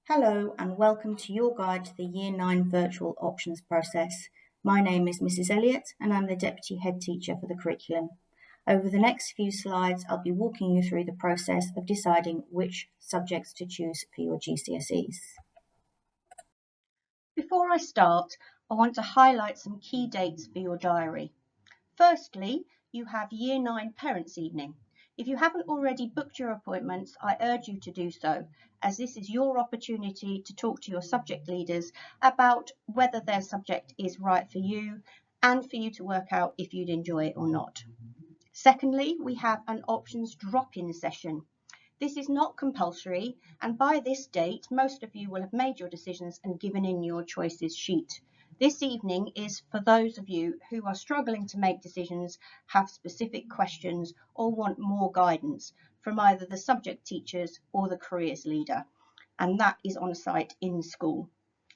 Hello and welcome to your guide to the Year 9 virtual options process. My name is Mrs. Elliott and I'm the Deputy Head Teacher for the curriculum. Over the next few slides, I'll be walking you through the process of deciding which subjects to choose for your GCSEs. Before I start, I want to highlight some key dates for your diary. Firstly, you have Year 9 Parents' Evening. If you haven't already booked your appointments, I urge you to do so, as this is your opportunity to talk to your subject leaders about whether their subject is right for you and for you to work out if you'd enjoy it or not. Secondly, we have an options drop-in session. This is not compulsory, and by this date, most of you will have made your decisions and given in your choices sheet. This evening is for those of you who are struggling to make decisions, have specific questions, or want more guidance from either the subject teachers or the careers leader, and that is on site in school.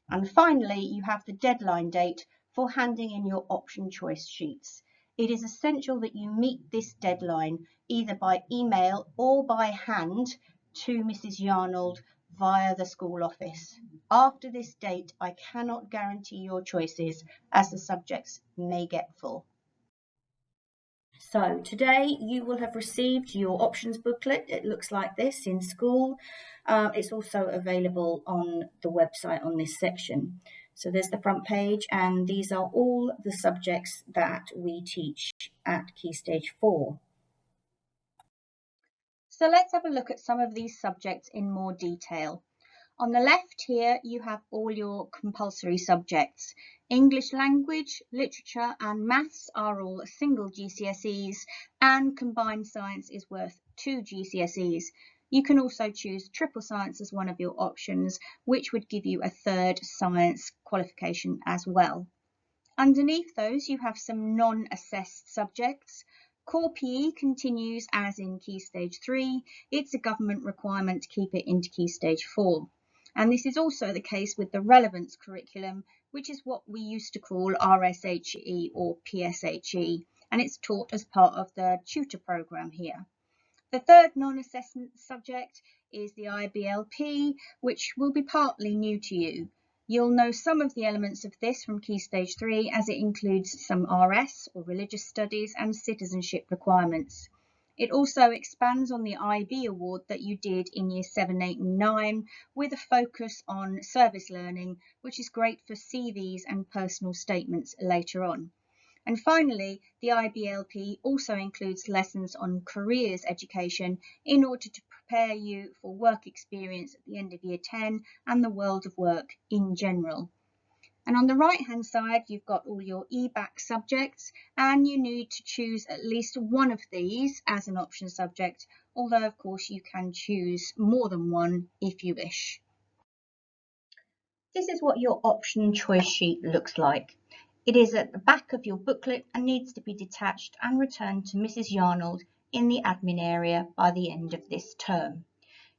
And finally, you have the deadline date for handing in your option choice sheets. It is essential that you meet this deadline either by email or by hand to Mrs. Yarnold via the school office. After this date, I cannot guarantee your choices as the subjects may get full. So today you will have received your options booklet. It looks like this in school. It's also available on the website on this section. So there's the front page, and these are all the subjects that we teach at Key Stage 4. So let's have a look at some of these subjects in more detail. On the left here, you have all your compulsory subjects. English language, literature and maths are all single GCSEs, and combined science is worth 2 GCSEs. You can also choose triple science as one of your options, which would give you a third science qualification as well. Underneath those, you have some non-assessed subjects. Core PE continues as in Key Stage 3. It's a government requirement to keep it into Key Stage 4. And this is also the case with the relevance curriculum, which is what we used to call RSHE or PSHE, and it's taught as part of the tutor programme here. The third non-assessment subject is the IBLP, which will be partly new to you. You'll know some of the elements of this from Key Stage 3, as it includes some RS or religious studies and citizenship requirements. It also expands on the IB award that you did in Year 7, 8 and 9 with a focus on service learning, which is great for CVs and personal statements later on. And finally, the IBLP also includes lessons on careers education in order to prepare you for work experience at the end of Year 10 and the world of work in general. And on the right hand side, you've got all your EBAC subjects, and you need to choose at least one of these as an option subject, although of course you can choose more than one if you wish. This is what your option choice sheet looks like. It is at the back of your booklet and needs to be detached and returned to Mrs. Yarnold in the admin area by the end of this term.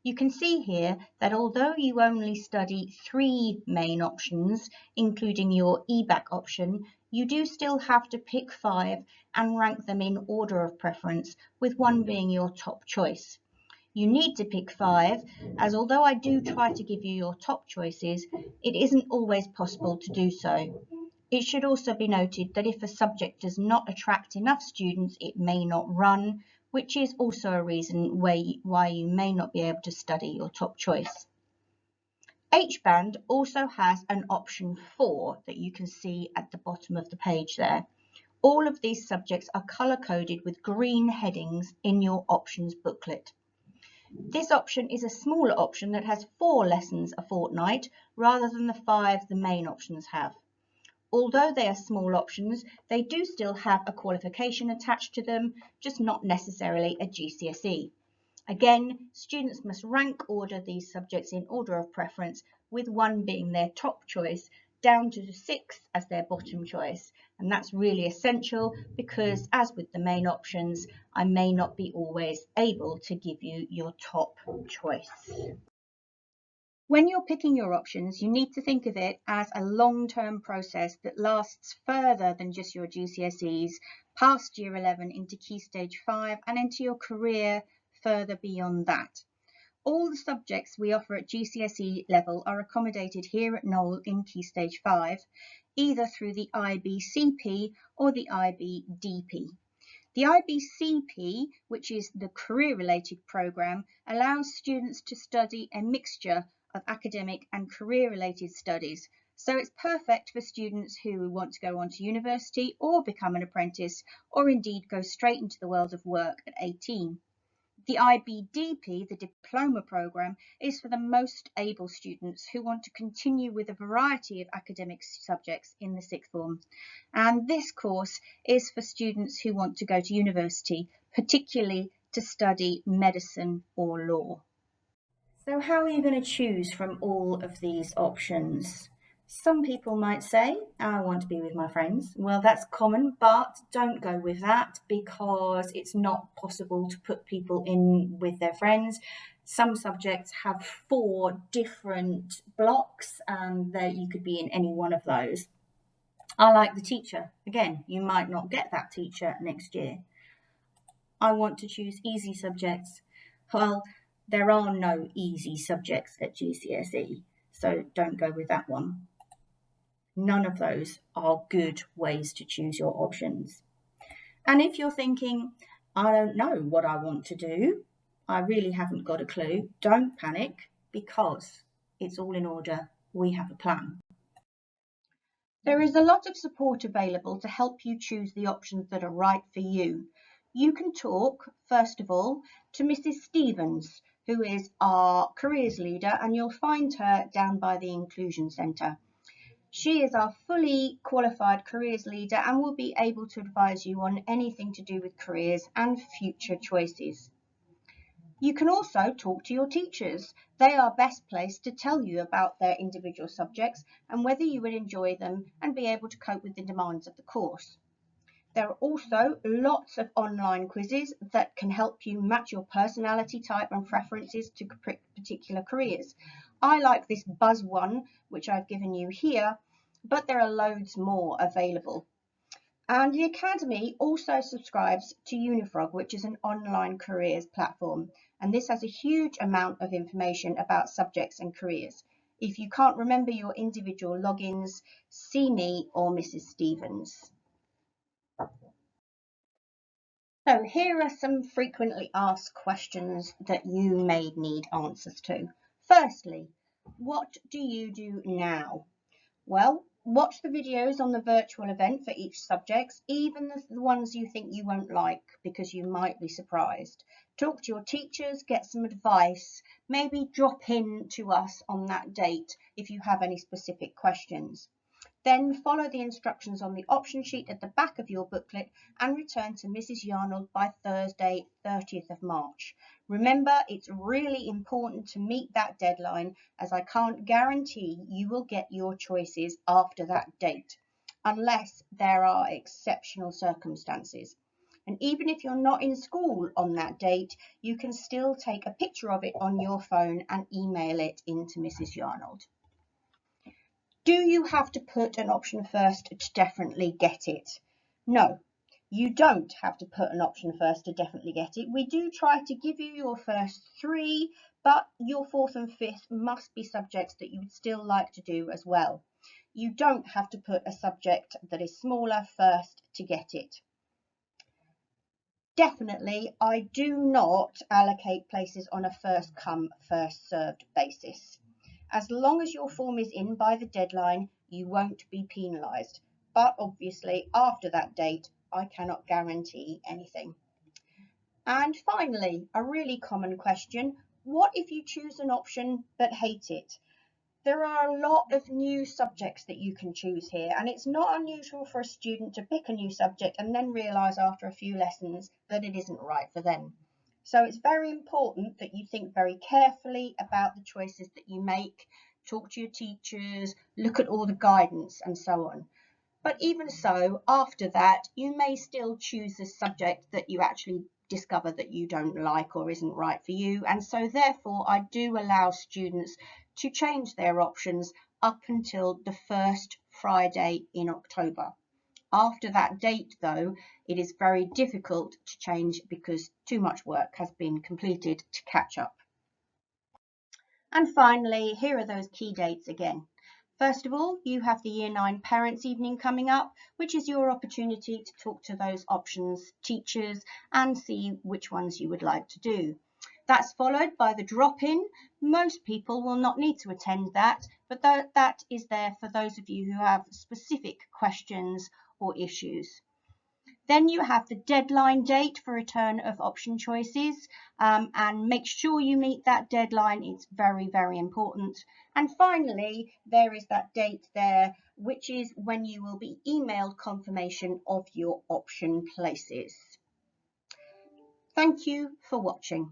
You can see here that although you only study 3 main options, including your EBAC option, you do still have to pick 5 and rank them in order of preference, with 1 being your top choice. You need to pick 5, as although I do try to give you your top choices, it isn't always possible to do so. It should also be noted that if a subject does not attract enough students, it may not run, which is also a reason why you may not be able to study your top choice. H-band also has an option 4 that you can see at the bottom of the page there. All of these subjects are colour-coded with green headings in your options booklet. This option is a smaller option that has 4 lessons a fortnight rather than the 5 the main options have. Although they are small options, they do still have a qualification attached to them, just not necessarily a GCSE. Again, students must rank order these subjects in order of preference, with 1 being their top choice, down to 6 as their bottom choice. And that's really essential because, as with the main options, I may not be always able to give you your top choice. When you're picking your options, you need to think of it as a long-term process that lasts further than just your GCSEs, past Year 11 into Key Stage 5 and into your career further beyond that. All the subjects we offer at GCSE level are accommodated here at Knole in Key Stage 5, either through the IBCP or the IBDP. The IBCP, which is the career-related programme, allows students to study a mixture of academic and career-related studies. So it's perfect for students who want to go on to university or become an apprentice, or indeed go straight into the world of work at 18. The IBDP, the diploma programme, is for the most able students who want to continue with a variety of academic subjects in the sixth form. And this course is for students who want to go to university, particularly to study medicine or law. So how are you going to choose from all of these options? Some people might say, I want to be with my friends. Well, that's common, but don't go with that because it's not possible to put people in with their friends. Some subjects have 4 different blocks and you could be in any one of those. I like the teacher. Again, you might not get that teacher next year. I want to choose easy subjects. Well, there are no easy subjects at GCSE, so don't go with that one. None of those are good ways to choose your options. And if you're thinking, I don't know what I want to do, I really haven't got a clue, don't panic because it's all in order. We have a plan. There is a lot of support available to help you choose the options that are right for you. You can talk, first of all, to Mrs. Stevens, who is our careers leader, and you'll find her down by the Inclusion Centre. She is our fully qualified careers leader and will be able to advise you on anything to do with careers and future choices. You can also talk to your teachers. They are best placed to tell you about their individual subjects and whether you would enjoy them and be able to cope with the demands of the course. There are also lots of online quizzes that can help you match your personality type and preferences to particular careers. I like this Buzz one, which I've given you here, but there are loads more available. And the Academy also subscribes to Unifrog, which is an online careers platform. And this has a huge amount of information about subjects and careers. If you can't remember your individual logins, see me or Mrs. Stevens. So here are some frequently asked questions that you may need answers to. Firstly, what do you do now? Well, watch the videos on the virtual event for each subject, even the ones you think you won't like, because you might be surprised. Talk to your teachers, get some advice, maybe drop in to us on that date if you have any specific questions. Then follow the instructions on the option sheet at the back of your booklet and return to Mrs. Yarnold by Thursday, 30th of March. Remember, it's really important to meet that deadline as I can't guarantee you will get your choices after that date, unless there are exceptional circumstances. And even if you're not in school on that date, you can still take a picture of it on your phone and email it in to Mrs. Yarnold. Do you have to put an option first to definitely get it? No, you don't have to put an option first to definitely get it. We do try to give you your first 3, but your 4th and 5th must be subjects that you would still like to do as well. You don't have to put a subject that is smaller first to get it. Definitely, I do not allocate places on a first come, first served basis. As long as your form is in by the deadline, you won't be penalised. But obviously, after that date, I cannot guarantee anything. And finally, a really common question, what if you choose an option but hate it? There are a lot of new subjects that you can choose here, and it's not unusual for a student to pick a new subject and then realise after a few lessons that it isn't right for them. So it's very important that you think very carefully about the choices that you make, talk to your teachers, look at all the guidance and so on. But even so, after that, you may still choose a subject that you actually discover that you don't like or isn't right for you. And so therefore, I do allow students to change their options up until the first Friday in October. After that date, though, it is very difficult to change because too much work has been completed to catch up. And finally, here are those key dates again. First of all, you have the Year 9 Parents' Evening coming up, which is your opportunity to talk to those options teachers and see which ones you would like to do. That's followed by the drop-in. Most people will not need to attend that, but that is there for those of you who have specific questions or issues. Then you have the deadline date for return of option choices, and make sure you meet that deadline. It's very, very important. And finally, there is that date there, which is when you will be emailed confirmation of your option places. Thank you for watching.